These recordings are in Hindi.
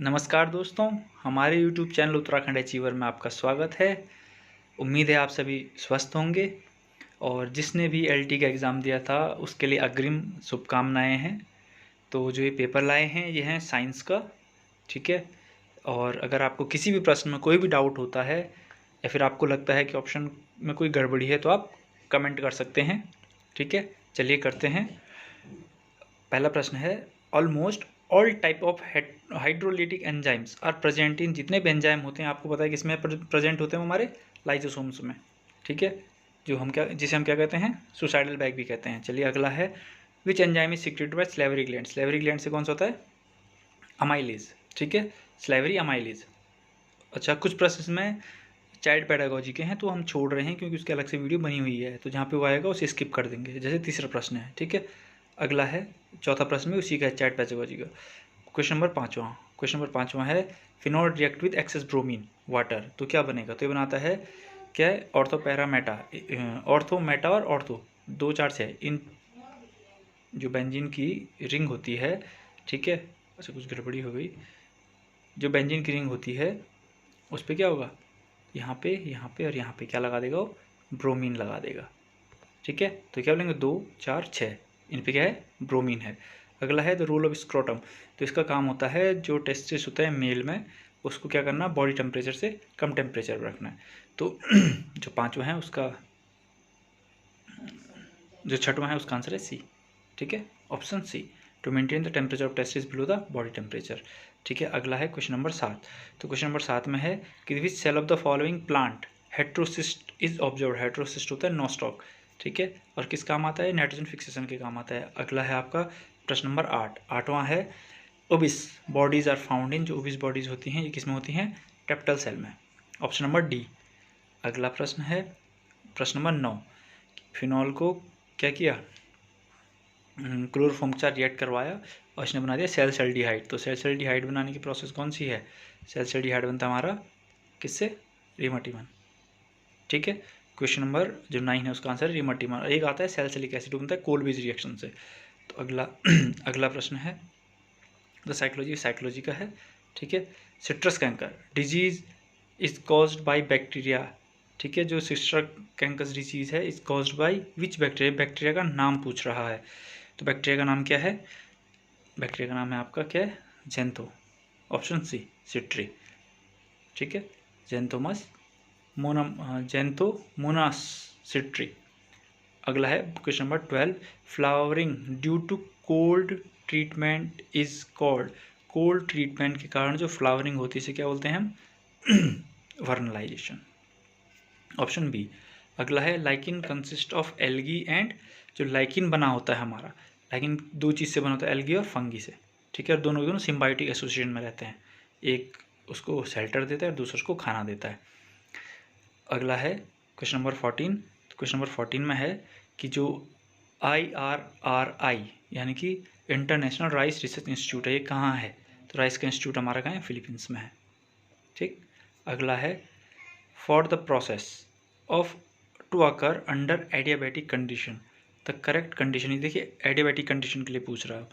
नमस्कार दोस्तों, हमारे YouTube चैनल उत्तराखंड अचीवर में आपका स्वागत है। उम्मीद है आप सभी स्वस्थ होंगे और जिसने भी LT का एग्ज़ाम दिया था उसके लिए अग्रिम शुभकामनाएं हैं। तो जो ये पेपर लाए हैं ये हैं साइंस का, ठीक है। और अगर आपको किसी भी प्रश्न में कोई भी डाउट होता है या फिर आपको लगता है कि ऑप्शन में कोई गड़बड़ी है तो आप कमेंट कर सकते हैं, ठीक है। चलिए करते हैं। पहला प्रश्न है, almost all type of hydrolytic enzymes are present in, जितने भी एंजाइम होते हैं आपको पता है किसमें प्रेजेंट होते हैं, हमारे लाइजोसोम्स में, ठीक है। जो हम क्या जिसे हम क्या कहते हैं, सुसाइडल बैग भी कहते हैं। चलिए अगला है, which enzyme is secreted by salivary gland. Salivary gland से कौन सा होता है, अमाइलेज, ठीक है, स्लेवरी अमाइलेज। अच्छा, कुछ प्रश्न में चाइल्ड पेडागोजी के हैं तो हम छोड़ रहे हैं क्योंकि उसकी अलग से वीडियो बनी हुई है, तो जहाँ पे वो आएगा उसे स्किप कर देंगे। जैसे तीसरा प्रश्न है, ठीक है। अगला है चौथा प्रश्न भी उसी का है, चाइल्ड पेडागोजी का। क्वेश्चन नंबर पाँचवा है, phenol react with excess bromine water, तो क्या बनेगा। तो ये बनाता है क्या, ऑर्थोपैरामेटा, ऑर्थोमेटा और ऑर्थो, दो चार से इन जो बेंजीन की रिंग होती है, ठीक है। अच्छा, कुछ गड़बड़ी हो गई। जो बेंजीन की रिंग होती है उस पर क्या होगा, यहाँ पे और यहाँ पे क्या लगा देगा वो, ब्रोमीन लगा देगा, ठीक है। तो क्या बोलेंगे, 2 4 6, इन पे क्या है, ब्रोमीन है। अगला है द रोल ऑफ स्क्रोटम, तो इसका काम होता है जो टेस्टिस होता है मेल में उसको क्या करना, बॉडी टेम्परेचर से कम टेम्परेचर पर रखना है। तो जो पांचवा है उसका, जो छठवां है उसका आंसर है सी, ठीक है, option C, to maintain the temperature of testis below the body temperature, ठीक है। अगला है क्वेश्चन नंबर 7। तो क्वेश्चन नंबर 7 में है कि which cell of the following plant heterocyst is observe. Heterocyst होता है नोस्टॉक, ठीक है, और किस काम आता है, नाइट्रोजन फिक्सेशन के काम आता है। अगला है आपका प्रश्न नंबर 8, आठवां है, obese bodies are found in, जो ओबिस बॉडीज होती हैं ये किस में होती हैं, टेप्टल सेल में, ऑप्शन नंबर डी। अगला प्रश्न है प्रश्न नंबर 9, फिनॉल को क्या किया, क्लोरोफॉर्म के साथ रिएक्ट करवाया और इसने बना दिया सेल्सल्डिहाइड। तो सेल्सल्डिहाइड बनाने की प्रोसेस कौन सी है, सेल्सल्डिहाइड बनता है हमारा किससे, रिमोटिमन, ठीक है। क्वेश्चन नंबर जो 9 है उसका आंसर रिमोटिमन। एक आता है सैलिसिलिक एसिड, बनता है कोलबीज रिएक्शन से। तो अगला अगला प्रश्न है द साइकोलॉजी का है, ठीक है। Citrus canker disease is caused by bacteria, ठीक है। जो सिट्रस कैंकर डिजीज है is caused by which bacteria, bacteria का नाम पूछ रहा है। तो बैक्टीरिया का नाम क्या है, बैक्टीरिया का नाम है आपका क्या है, जेंथो, ऑप्शन सी, सिट्री, ठीक है, जेंथोमस जेंथोमोनास सिट्री। अगला है question number 12, flowering due to cold treatment is called. Cold treatment के कारण जो फ्लावरिंग होती है इसे क्या बोलते हैं हम, वर्नलाइजेशन, ऑप्शन बी। अगला है lichen consist of algae and, जो लाइकिन बना होता है हमारा, लाइकिन दो चीज़ से बना होता है, एल्गी और फंगी से, ठीक है। और दोनों सिम्बायोटिक एसोसिएशन में रहते हैं, एक उसको शेल्टर देता है और दूसरा उसको खाना देता है। अगला है क्वेश्चन नंबर 14। तो क्वेश्चन नंबर 14 में है कि जो IRRI यानी कि इंटरनेशनल राइस रिसर्च इंस्टीट्यूट है ये कहाँ है। तो राइस का इंस्टीट्यूट हमारा कहाँ है, फिलीपींस में है, ठीक। अगला है for the process of to occur under adiabatic condition the correct condition. ये देखिए एडियाबेटिक कंडीशन के लिए पूछ रहा है।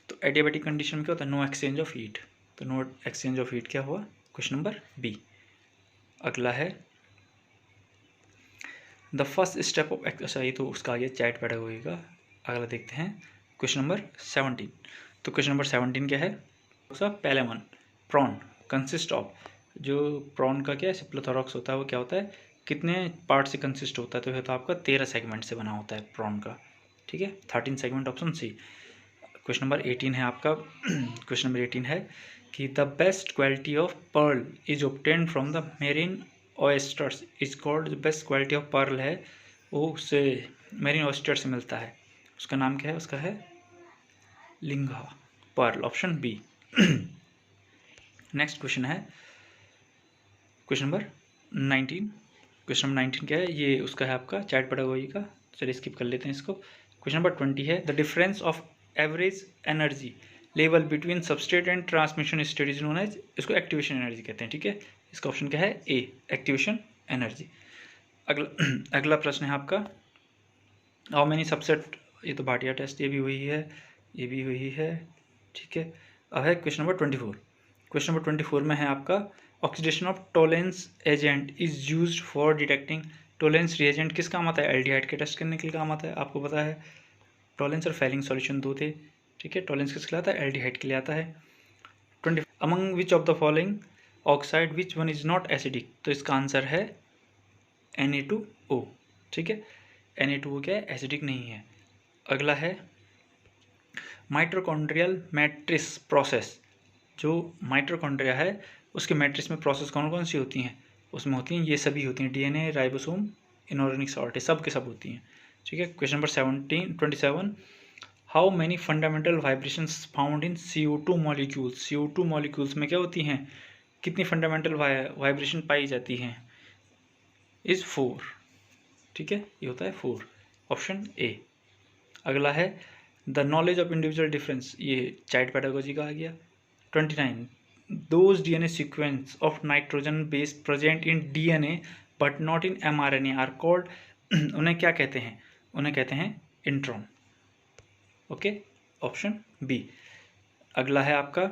तो एडियाबेटिक कंडीशन में क्या होता है, नो एक्सचेंज ऑफ हीट। तो नो एक्सचेंज ऑफ हीट क्या हुआ, क्वेश्चन नंबर बी। अगला है द फर्स्ट स्टेप ऑफ, अच्छा ये तो उसका आगे चैट पैडा होगा। अगला देखते हैं क्वेश्चन नंबर 17। तो क्वेश्चन नंबर 17 क्या है, उसका पहले वन, प्रॉन कंसिस्ट ऑफ, जो प्रॉन का क्या है, सिप्लोथोरॉक्स होता है वो क्या होता है, कितने पार्ट से कंसिस्ट होता है, तो ये तो आपका 13 सेगमेंट से बना होता है प्रॉन का, ठीक है, 13 segment, option C. Question number 18 है आपका क्वेश्चन नंबर 18 है कि the best quality of pearl is obtain from the marine oysters is called, जो बेस्ट क्वालिटी ऑफ पर्ल है वो उससे मेरीन ऑयस्टर से मिलता है, उसका नाम क्या है, उसका है लिंगा पर्ल, ऑप्शन बी। नेक्स्ट क्वेश्चन है क्वेश्चन नंबर 19। क्वेश्चन नंबर 19 क्या है, ये उसका है आपका चैट पेडागोजी का, चलिए स्किप कर लेते हैं इसको। क्वेश्चन नंबर 20 है the difference of average energy level between substrate and transmission state is known as, इसको एक्टिवेशन एनर्जी कहते हैं, ठीक है। इसका ऑप्शन क्या है, ए, एक्टिवेशन एनर्जी। अगला प्रश्न है आपका हाउ मेनी सबसेट, ये तो भाटिया टेस्ट, ये भी हुई है, ये भी हुई है, ठीक है। अब है क्वेश्चन नंबर 24। क्वेश्चन नंबर 24 में है आपका, oxidation of Tollens agent is used for detecting. Tollens reagent किस काम आता है? एल्डिहाइड के टेस्ट करने के लिए काम आता है, आपको पता है। टोलेंस और फैलिंग सॉल्यूशन दो थे, ठीक है। टोलेंस किसके लिए आता है? एल्डिहाइड के लिए आता है। 20 among which of the following oxide which one is not acidic, तो इसका आंसर है Na2O, ठीक है। Na2O क्या है? एसिडिक नहीं है। अगला है माइटोकॉन्ड्रियल मैट्रिक्स प्रोसेस। जो माइटोकॉन्ड्रिया है उसके मैट्रिक्स में प्रोसेस कौन कौन सी होती हैं? उसमें होती हैं, ये सभी होती हैं, डीएनए, राइबोसोम, इनऑर्गेनिक सॉल्ट, सब के सब होती हैं, ठीक है। Question number 27, how many fundamental vibrations found in CO2 molecules. CO2 molecules में क्या होती हैं? कितनी फंडामेंटल वाइब्रेशन पाई जाती हैं? इज 4, ठीक है, ये होता है 4, ऑप्शन ए। अगला है the knowledge of individual difference, ये चाइल्ड पेडागोजी का आ गया। 29 those DNA sequence of nitrogen base present in DNA but not in mRNA are called, उन्हें क्या कहते हैं? उन्हें कहते हैं इंट्रॉन, ओके, ऑप्शन बी। अगला है आपका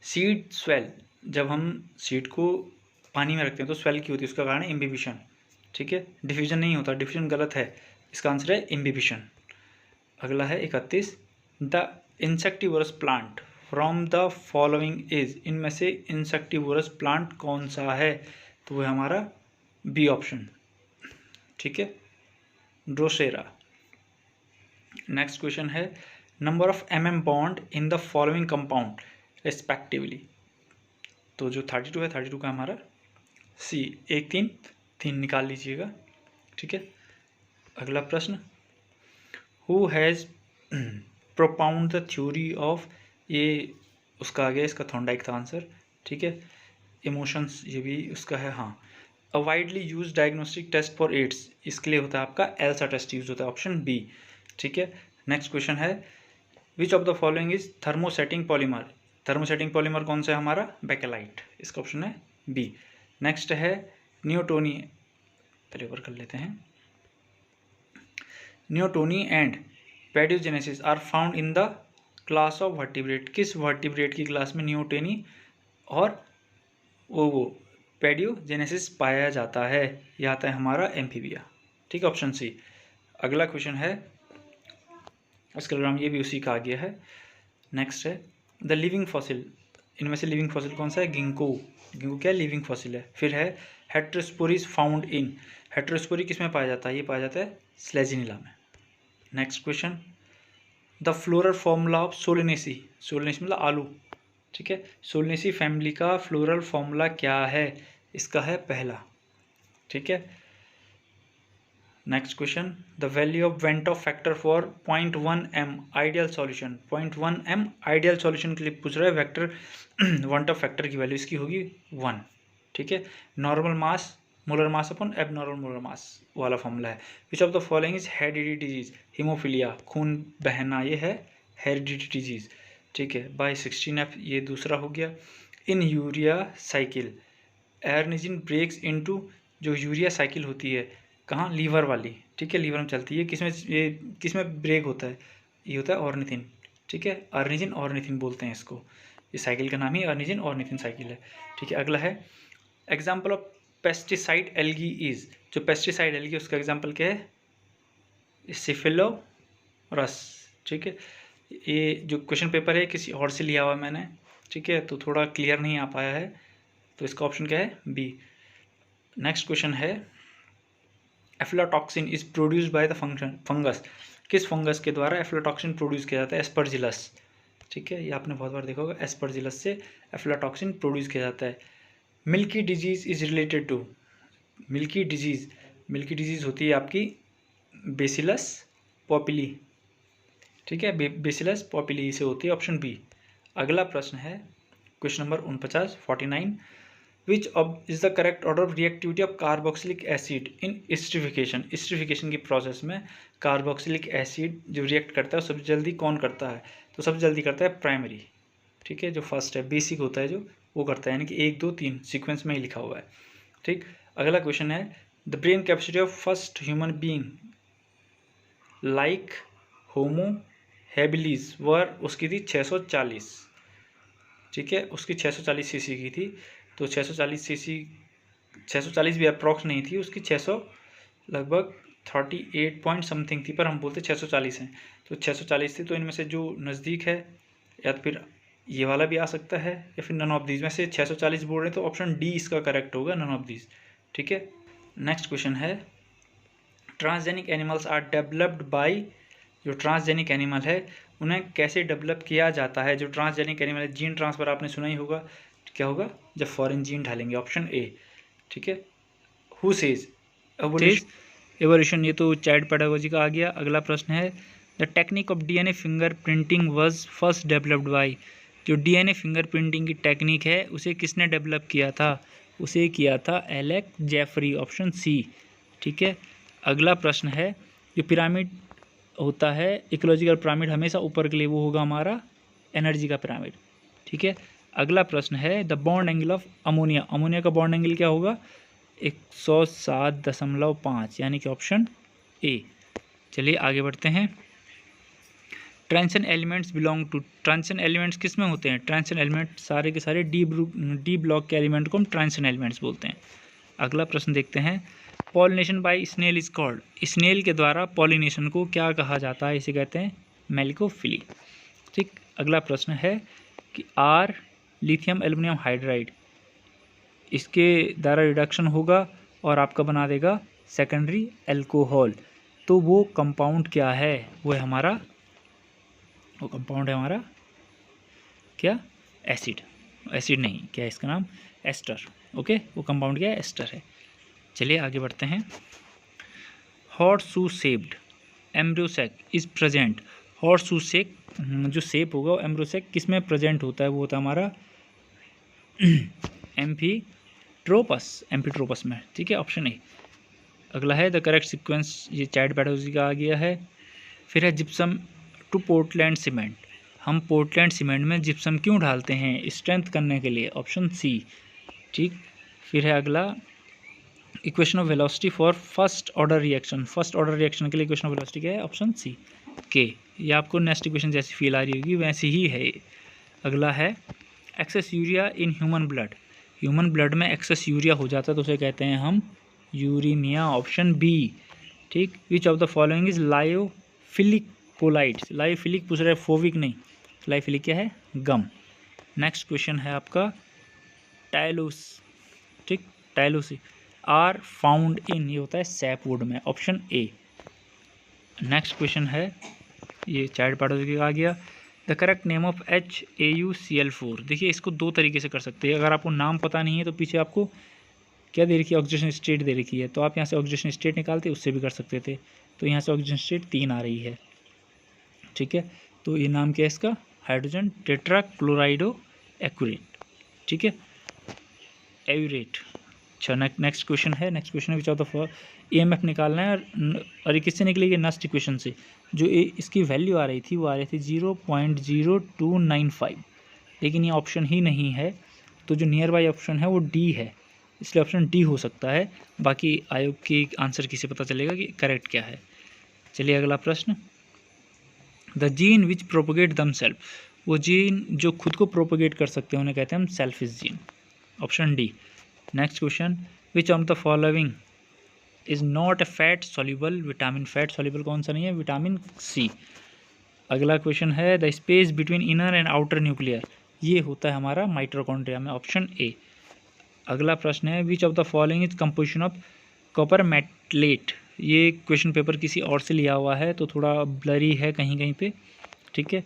सीड स्वेल, जब हम सीड को पानी में रखते हैं तो स्वेल की होती है, उसका कारण है इम्बिबिशन, ठीक है। डिफ्यूजन नहीं होता, डिफ्यूजन गलत है, इसका आंसर है इम्बिबिशन। अगला है 31 the insectivorous plant from the following is, इनमें से इंसेक्टिवोरस प्लांट कौन सा है? तो वो है हमारा बी ऑप्शन, ठीक है, ड्रोसेरा। नेक्स्ट क्वेश्चन है number of bond in the following compound respectively, तो जो 32 है 32 का हमारा सी, 1 3 3 निकाल लीजिएगा, ठीक है। अगला प्रश्न who has प्रोपाउंड the theory of, ये उसका आ गया, इसका थॉर्नडाइक था आंसर, ठीक है। इमोशंस, ये भी उसका है, हाँ। A widely use diagnostic test for AIDS, इसके लिए होता है आपका एल्सा टेस्ट यूज होता है, ऑप्शन बी, ठीक है। नेक्स्ट क्वेश्चन है which of the following is thermosetting polymer. Thermosetting polymer कौन सा है हमारा? बेकेलाइट, इसका ऑप्शन है बी। नेक्स्ट है न्यूटोनी, पहले ऊपर कर लेते हैं। Neoteny and paedogenesis are found in the class of vertebrate, किस वर्टिब्रेट की क्लास में न्यूटोनी और वो पेडियोजेनेसिस पाया जाता है? यह आता है हमारा एम्फीबिया, ठीक है, ऑप्शन सी। अगला क्वेश्चन है स्केलोग्राम, ये भी उसी का आ गया है। नेक्स्ट है द लिविंग फॉसिल, इनमें से लिविंग फॉसिल कौन सा है? गिंको, गिंको क्या लिविंग फॉसिल है। फिर है हेट्रोस्पोरीज फाउंड इन, हेट्रोस्पोरी किस में पाया जाता है? ये पाया जाता है स्लेजिनिला में। Next question the floral formula of Solanaceae, Solanaceae मतलब आलू, ठीक है। सोलेनेसी फैमिली का फ्लोरल फॉर्मूला क्या है? इसका है पहला, ठीक है। Next question the value of went of factor for 0.1 m ideal solution, 0.1 m ideal solution के लिए पूछ रहा है, वेक्टर वेंट ऑफ फैक्टर की वैल्यू इसकी होगी 1, ठीक है। नॉर्मल मास मोलर मास अपन एबनॉर्मल मोलर मास वाला फॉर्मूला है। Which of the following is heredity disease, haemophilia, खून बहना, ये है हेरिडिटी डिजीज, ठीक है। बाय 16F ये दूसरा हो गया। In urea cycle arginine breaks into, जो यूरिया साइकिल होती है कहाँ? लीवर वाली, ठीक है, लीवर में चलती है, किसमें ब्रेक होता है? ये होता है ऑर्निथिन, ठीक है, अर्निजिन ऑर्निथिन बोलते हैं इसको, इस साइकिल का नाम ही अर्निजिन ऑर्निथिन साइकिल है, ठीक है। अगला है example of pesticide algae is, जो पेस्टिसाइड एल्गी उसका एग्जाम्पल क्या है? सिफिलोरस, ठीक है। ये जो क्वेश्चन पेपर है किसी और से लिया हुआ मैंने, ठीक है, तो थोड़ा क्लियर नहीं आ पाया है, तो इसका ऑप्शन क्या है? बी। नेक्स्ट क्वेश्चन है aflatoxin is produced by the fungus, किस फंगस के द्वारा एफ्लाटॉक्सिन प्रोड्यूस किया जाता है? एस्परजिलस, ठीक है, ये आपने बहुत बार देखा होगा, एस्परजिलस से एफ्लाटॉक्सिन प्रोड्यूस किया जाता है। Milky disease is related to, milky disease होती है आपकी बेसिलस पॉपुली, ठीक है, बेसिलस पॉपुली से होती है, ऑप्शन बी। अगला प्रश्न है question number 49 which of is the correct order of reactivity of carboxylic acid in esterification, esterification की प्रोसेस में कार्बोक्सिलिक एसिड जो रिएक्ट करता है सबसे जल्दी कौन करता है? तो सबसे जल्दी करता है प्राइमरी, ठीक है, जो फर्स्ट है, बेसिक होता है जो वो करता है, यानी कि 1 2 3 सीक्वेंस में ही लिखा हुआ है, ठीक। अगला क्वेश्चन है the brain capacity of first human being like Homo habilis was, उसकी थी 640, ठीक है, उसकी 640 सीसी की थी। तो 640 सीसी, 640 भी अप्रॉक्स नहीं थी उसकी, 600 लगभग 38 पॉइंट समथिंग थी, पर हम बोलते 640 हैं। तो 640 थी, तो इनमें से जो नज़दीक है, या तो फिर ये वाला भी आ सकता है या फिर नन ऑफ दीज में से 640 बोल रहे हैं, तो ऑप्शन डी इसका करेक्ट होगा, नन ऑफ दीज। ठीक है, नेक्स्ट क्वेश्चन है, transgenic animals are developed by, जो ट्रांसजेनिक एनिमल है उन्हें कैसे डेवलप किया जाता है? जो ट्रांसजेनिक एनिमल है, जीन ट्रांसफर आपने सुना ही होगा, क्या होगा? जब फॉरेन जीन डालेंगे, ऑप्शन ए। ठीक है, हु सेज एवोल्यूशन, ये तो चाइल्ड पेडागोजी का आ गया। अगला प्रश्न है, the technique of DNA finger printing was first developed by, जो डीएनए फिंगर प्रिंटिंग की टेक्निक है उसे किसने डेवलप किया था? उसे किया था एलेक जेफरी, ऑप्शन सी। ठीक है, अगला प्रश्न है, जो पिरामिड होता है, इकोलॉजिकल पिरामिड, हमेशा ऊपर के लिए वो होगा हमारा एनर्जी का पिरामिड। ठीक है, अगला प्रश्न है, the bond angle of ammonia, ammonia का बॉन्ड एंगल क्या होगा? 107.5, यानी कि ऑप्शन ए। चलिए आगे बढ़ते हैं, transition elements belong to, transition elements किस में होते हैं? ट्रांजिशन एलिमेंट सारे के सारे डी ब्लॉक के एलिमेंट को हम ट्रांजिशन एलिमेंट्स बोलते हैं। अगला प्रश्न देखते हैं, pollination by snail is called, snail के द्वारा पॉलिनेशन को क्या कहा जाता है? इसे कहते हैं मेलिकोफिली। ठीक, अगला प्रश्न है कि आर लिथियम एल्युमिनियम हाइड्राइड, इसके द्वारा रिडक्शन होगा और आपका बना देगा सेकेंडरी अल्कोहल, तो वो कंपाउंड क्या है? वो है हमारा, वो कंपाउंड है हमारा क्या? एसिड, एसिड नहीं, क्या है इसका नाम? एस्टर। ओके, वो कंपाउंड क्या है? एस्टर है। चलिए आगे बढ़ते हैं, horse shoe shaped embryo sac is present, horse shoe shake जो शेप होगा वो एम्ब्रियोसेक किस में प्रेजेंट होता है? वो होता है हमारा एम्फीट्रोपस में। ठीक है, ऑप्शन ए। अगला है, द करेक्ट सीक्वेंस, ये चाइल्ड पेडागोजी का आ गया है। फिर है जिप्सम टू पोर्टलैंड सीमेंट, हम पोर्टलैंड सीमेंट में जिप्सम क्यों डालते हैं? स्ट्रेंथ करने के लिए, ऑप्शन सी। ठीक, फिर है अगला, equation of velocity for first order reaction, first order reaction के लिए इक्वेशन ऑफ वेलोसिटी क्या है? ऑप्शन सी के। ये आपको नेक्स्ट इक्वेशन जैसी फील आ रही होगी वैसी ही है। अगला है, excess urea in human blood, human blood में एक्सेस यूरिया हो जाता है तो उसे कहते हैं हम यूरीमिया, ऑप्शन बी। ठीक, which of the following is lyophilic colloids, lyophilic पूछ रहे, फोविक नहीं, लायोफिलिक क्या है? गम। नेक्स्ट क्वेश्चन है आपका, टाइलोस, ठीक, टाइलोसी आर फाउंड इन, ये होता है सैपवुड में, ऑप्शन ए। नेक्स्ट क्वेश्चन है, ये चाइल्ड पेडागोजी का आ गया, the correct name of HAuCl4, देखिए इसको दो तरीके से कर सकते हैं। अगर आपको नाम पता नहीं है तो पीछे आपको क्या दे रखी है? ऑक्सीजन स्टेट दे रखी है, तो आप यहाँ से ऑक्सीजन स्टेट निकालते, उससे भी कर सकते थे। तो यहाँ से ऑक्सीजन स्टेट 3 आ रही है। ठीक है, तो ये नाम क्या है इसका? Hydrogen tetrachlorido aurate. ठीक है, एयूरेट। अच्छा, नेक्स्ट क्वेश्चन है, नेक्स्ट क्वेश्चन है, विच ऑफ द EMF निकालना है, और ये किससे निकलेगी? नेक्स्ट इक्वेशन से। जो इसकी वैल्यू आ रही थी वो आ रही थी 0.0295, लेकिन ये ऑप्शन ही नहीं है, तो जो नियर बाई ऑप्शन है वो डी है, इसलिए ऑप्शन डी हो सकता है। बाकी आयोग की आंसर किसे पता चलेगा कि करेक्ट क्या है। चलिए अगला प्रश्न, the gene which propagate themself, वो जीन जो खुद को प्रोपोगेट कर सकते हैं उन्हें कहते हैं हम selfish gene, option D. Next question, which of the following is not a fat soluble vitamin, fat soluble कौन सा नहीं है? Vitamin C. अगला क्वेश्चन है, the space between inner and outer nuclear, ये होता है हमारा माइटोकॉन्ड्रिया में, ऑप्शन ए। अगला प्रश्न है, which of the following is composition of copper metallate, ये क्वेश्चन पेपर किसी और से लिया हुआ है तो थोड़ा ब्लरी है कहीं कहीं पे। ठीक है,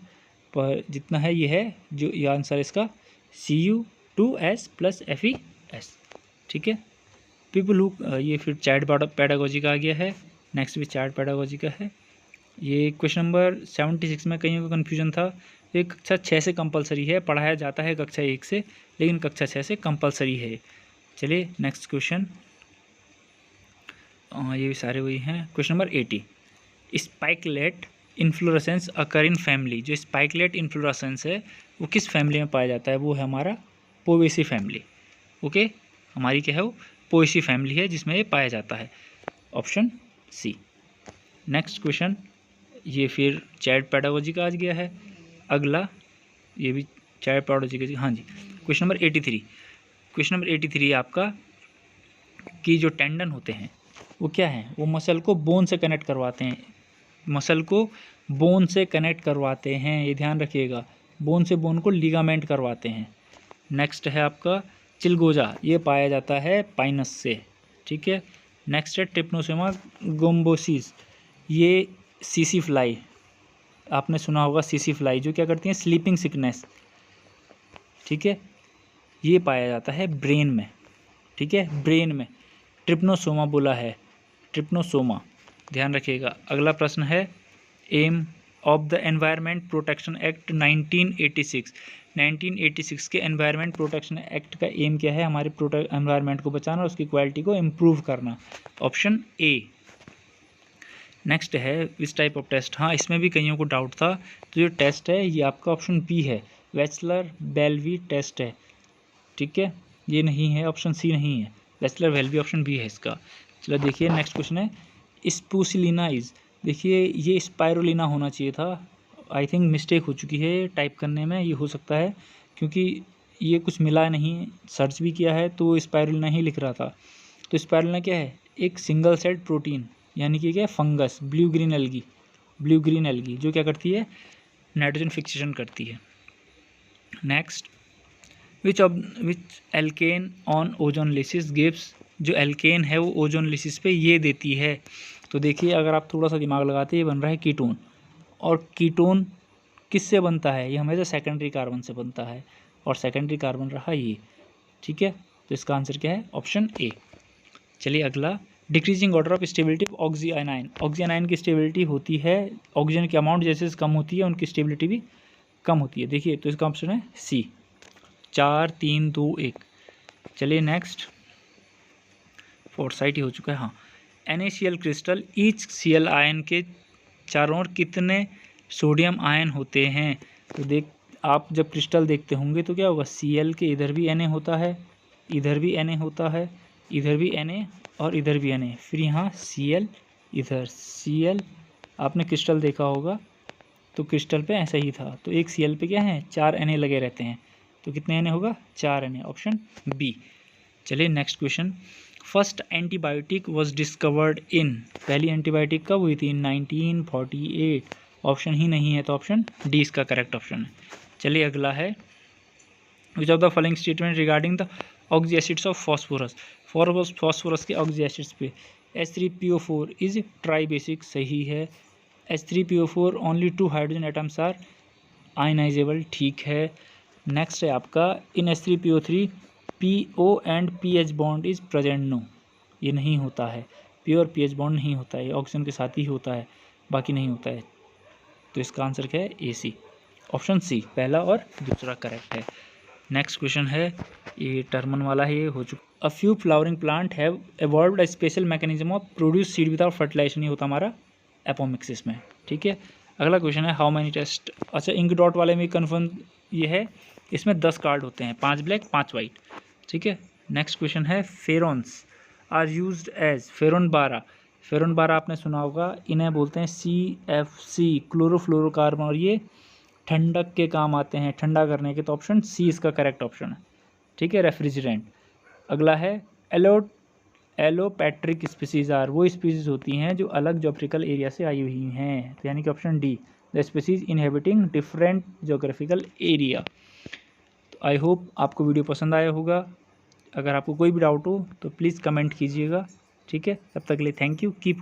पर जितना है ये है, जो ये आंसर इसका Cu2S + Fe(S). ठीक है, पीपल हु, ये फिर चाइल्ड पेडागोजी का आ गया है। नेक्स्ट भी चाइल्ड पेडागोजी का है। ये क्वेश्चन नंबर 76 में कहीं का कन्फ्यूजन था। ये कक्षा 6 से कंपलसरी है, पढ़ाया जाता है कक्षा 1 से, लेकिन कक्षा 6 से कंपलसरी है। चलिए नेक्स्ट क्वेश्चन, ये भी सारे वही हैं। Question number 80, spikelet inflorescence occur in family, जो स्पाइकलेट इन्फ्लोरेसेंस है वो किस फैमिली में पाया जाता है? वो है हमारा पोएसी फैमिली। ओके, हमारी क्या है? वो पोएसी फैमिली है जिसमें ये पाया जाता है, ऑप्शन सी। नेक्स्ट क्वेश्चन, ये फिर चाइल्ड पेडागोजी का आ गया है। अगला, ये भी चाइल्ड प्रोडोजी के, हाँ जी। क्वेश्चन नंबर 83, क्वेश्चन नंबर 83 आपका कि जो टेंडन होते हैं वो क्या है, वो मसल को बोन से कनेक्ट करवाते हैं, मसल को बोन से कनेक्ट करवाते हैं, ये ध्यान रखिएगा, बोन से बोन को लिगामेंट करवाते हैं। नेक्स्ट है आपका चिलगोजा, ये पाया जाता है पाइनस से, ठीक है। नेक्स्ट है ट्रिप्नोसोमा गोम्बोसिस, ये सीसी फ्लाई, आपने सुना होगा सीसी फ्लाई, जो क्या करती हैं स्लीपिंग सिकनेस, ठीक है, ये पाया जाता है ब्रेन में, ठीक है, ब्रेन में। ट्रिप्नोसोमा बोला है, ट्रिप्नोसोमा, ध्यान रखिएगा। अगला प्रश्न है aim of the environment protection act 1986, 1986 के एनवायरनमेंट प्रोटेक्शन एक्ट का एम क्या है, हमारे एनवायरनमेंट को बचाना और उसकी क्वालिटी को इम्प्रूव करना, ऑप्शन ए। नेक्स्ट है विच टाइप ऑफ टेस्ट, हाँ इसमें भी कईयों को डाउट था, तो जो टेस्ट है ये आपका ऑप्शन बी है, वेचलर बेल्वी टेस्ट है, ठीक है, ये नहीं है, ऑप्शन सी नहीं है, वेचलर बेल्वी ऑप्शन बी है इसका। चलो देखिए नेक्स्ट क्वेश्चन है स्पूसिलिना इज, देखिए ये स्पायरुलिना होना चाहिए था, आई थिंक मिस्टेक हो चुकी है टाइप करने में, ये हो सकता है क्योंकि ये कुछ मिला नहीं, सर्च भी किया है तो स्पायरुलिना ही लिख रहा था। तो स्पायरुलिना क्या है, एक सिंगल सेल्ड प्रोटीन, यानी कि क्या है फंगस, ब्लू ग्रीन एल्गी जो क्या करती है नाइट्रोजन फिक्सेशन करती है। Next which alkene on ozonolysis gives, जो एल्केन है वो ओजोनलिसिस पे ये देती है, तो देखिए अगर आप थोड़ा सा दिमाग लगाते हैं ये बन रहा है कीटोन, और कीटोन किससे बनता है, ये हमेशा सेकेंडरी कार्बन से बनता है, और सेकेंडरी कार्बन रहा ये, ठीक है, तो इसका आंसर क्या है, ऑप्शन ए। चलिए अगला decreasing order of stability of oxyanion, oxyanion की स्टेबिलिटी होती है, ऑक्सीजन की अमाउंट जैसे कम होती है उनकी स्टेबिलिटी भी कम होती है, देखिए तो इसका ऑप्शन है सी, 4 3 2 1। चलिए नेक्स्ट फोर्साइट ही हो चुका है, हाँ। NaCl crystal, each Cl ion के चारों ओर कितने सोडियम आयन होते हैं, तो देख आप जब क्रिस्टल देखते होंगे तो क्या होगा, Cl के इधर भी Na होता है, इधर भी Na होता है, इधर भी Na और इधर भी Na, फिर यहाँ Cl, इधर Cl, आपने क्रिस्टल देखा होगा तो क्रिस्टल पे ऐसा ही था, तो एक Cl पे क्या है 4 Na लगे रहते हैं, तो कितने Na होगा 4 Na, ऑप्शन बी। चलिए next question, first antibiotic was discovered in, पहली एंटीबायोटिक कब हुई थी, 1948, ऑप्शन ही नहीं है तो ऑप्शन डी इसका करेक्ट ऑप्शन है। चलिए अगला है which of the following statement regarding the oxy acids of phosphorus, phosphorus के ऑक्सी एसिड्स पे, H3PO4 इज ट्राइबेसिक, सही है, H3PO4 only 2 hydrogen atoms are ionisable, ठीक है। नेक्स्ट है आपका in H3PO3 PO and PH bond is present, no ये नहीं होता है, P और PH बॉन्ड नहीं होता है, ऑक्सीजन के साथ ही होता है, बाकी नहीं होता है, तो इसका आंसर क्या है ए सी, ऑप्शन सी, पहला और दूसरा करेक्ट है। नेक्स्ट क्वेश्चन है ये टर्मन वाला है, ये हो चुका। A few flowering plant have evolved a special mechanism of produce seed without fertilisation, ये होता हमारा एपोमिक्सिस में, ठीक है। अगला क्वेश्चन है हाउ मैनी टेस्ट, अच्छा इंक डॉट वाले में कन्फर्म ये है, इसमें 10 कार्ड होते हैं, 5 ब्लैक 5 वाइट, ठीक है। नेक्स्ट क्वेश्चन है फेरोन्स आर यूज्ड एज, फेरोन 12 आपने सुना होगा, इन्हें बोलते हैं CFC क्लोरोफ्लोरोकार्बन, और ये ठंडक के काम आते हैं, ठंडा करने के, तो ऑप्शन सी इसका करेक्ट ऑप्शन है, ठीक है, रेफ्रिजरेंट। अगला है एलोपैट्रिक स्पीसीज आर, वो स्पीसीज होती हैं जो अलग जोग्राफिकल एरिया से आई हुई हैं, तो यानी कि option D the species inhabiting different geographical area. तो आई होप आपको वीडियो पसंद आया होगा, अगर आपको कोई भी डाउट हो तो प्लीज़ कमेंट कीजिएगा, ठीक है। तब तक के लिए थैंक यू, कीप